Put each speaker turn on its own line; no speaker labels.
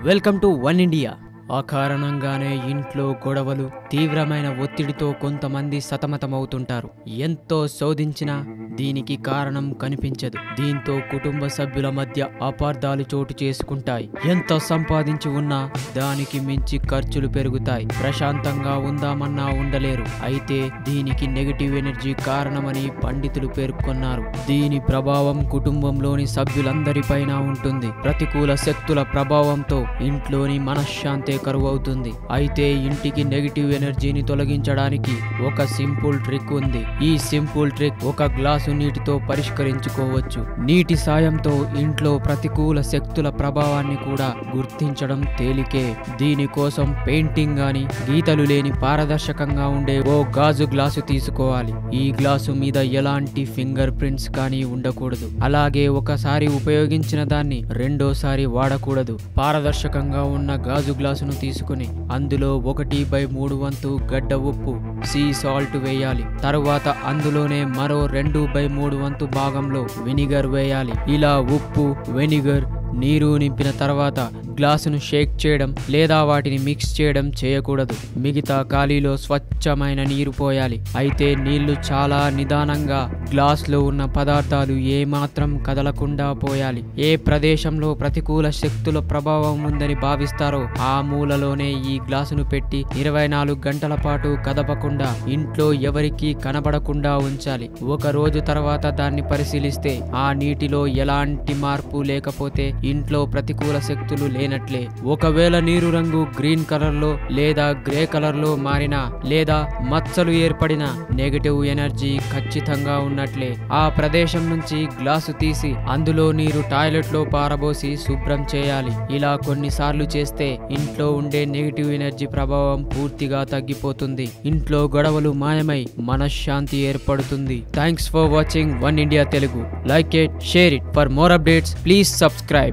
Welcome to one India. ఆ కారణంగానే ఇంట్లో గొడవలు, తీవ్రమైన ఒత్తిడితో కొంతమంది సతమతమవుతుంటారు. ఎంతో శోధించినా దీనికి కారణం కనిపించదు. దీంతో కుటుంబ సభ్యుల మధ్య అపార్థాలు చోటు చేసుకుంటాయి. ఎంత సంపాదించి ఉన్నా దానికి మించి ఖర్చులు పెరుగుతాయి. ప్రశాంతంగా ఉందామన్నా ఉండలేరు. అయితే దీనికి నెగటివ్ ఎనర్జీ కారణమని పండితులు పేర్కొన్నారు. దీని ప్రభావం కుటుంబంలోని సభ్యులందరిపైన ఉంటుంది. ప్రతికూల శక్తుల ప్రభావంతో ఇంట్లోని మనశ్శాంతి కరువవుతుంది. అయితే ఇంటికి నెగటివ్ ఎనర్జీని తొలగించడానికి ఒక సింపుల్ ట్రిక్ ఉంది. ఈ సింపుల్ ట్రిక్ ఒక గ్లాసు నీటితో పరిష్కరించుకోవచ్చు. నీటి సాయంతో ఇంట్లో ప్రతికూల శక్తుల ప్రభావాన్ని కూడా గుర్తించడం తేలికే. దీనికోసం పెయింటింగ్ గాని గీతలు లేని పారదర్శకంగా ఉండే ఓ గాజు గ్లాసు తీసుకోవాలి. ఈ గ్లాసు మీద ఎలాంటి ఫింగర్ ప్రింట్స్ కానీ ఉండకూడదు. అలాగే ఒకసారి ఉపయోగించిన దాన్ని రెండోసారి వాడకూడదు. పారదర్శకంగా ఉన్న గాజు గ్లాసును తీసుకుని అందులో 1/3 వంతు గడ్డ ఉప్పు, సీ సాల్ట్ వేయాలి. తరువాత అందులోనే మరో 2/3 వంతు భాగంలో వెనిగర్ వేయాలి. ఇలా ఉప్పు, వెనిగర్, నీరు నింపిన తర్వాత గ్లాసును షేక్ చేయడం లేదా వాటిని మిక్స్ చేయడం చేయకూడదు. మిగతా ఖాళీలో స్వచ్ఛమైన నీరు పోయాలి. అయితే నీళ్లు చాలా నిదానంగా గ్లాసులో ఉన్న పదార్థాలు ఏమాత్రం కదలకుండా పోయాలి. ఏ ప్రదేశంలో ప్రతికూల శక్తుల ప్రభావం ఉందని భావిస్తారో ఆ మూలలోనే ఈ గ్లాసును పెట్టి 24 గంటల పాటు కదపకుండా ఇంట్లో ఎవరికీ కనబడకుండా ఉంచాలి. ఒక రోజు తర్వాత దాన్ని పరిశీలిస్తే ఆ నీటిలో ఎలాంటి మార్పు లేకపోతే ఇంట్లో ప్రతికూల శక్తులు లేనట్లే. ఒకవేళ నీరు రంగు గ్రీన్ కలర్ లో లేదా గ్రే కలర్ లో మారినా లేదా మచ్చలు ఏర్పడిన నెగటివ్ ఎనర్జీ ఖచ్చితంగా ఉన్నట్లే. ఆ ప్రదేశం నుంచి గ్లాసు తీసి అందులో నీరు టాయిలెట్ లో పారబోసి శుభ్రం చేయాలి. ఇలా కొన్నిసార్లు చేస్తే ఇంట్లో ఉండే నెగటివ్ ఎనర్జీ ప్రభావం పూర్తిగా తగ్గిపోతుంది. ఇంట్లో గొడవలు మాయమై మనశ్శాంతి ఏర్పడుతుంది. Thanks for watching one India Telugu. Like it, share it. For more updates please subscribe.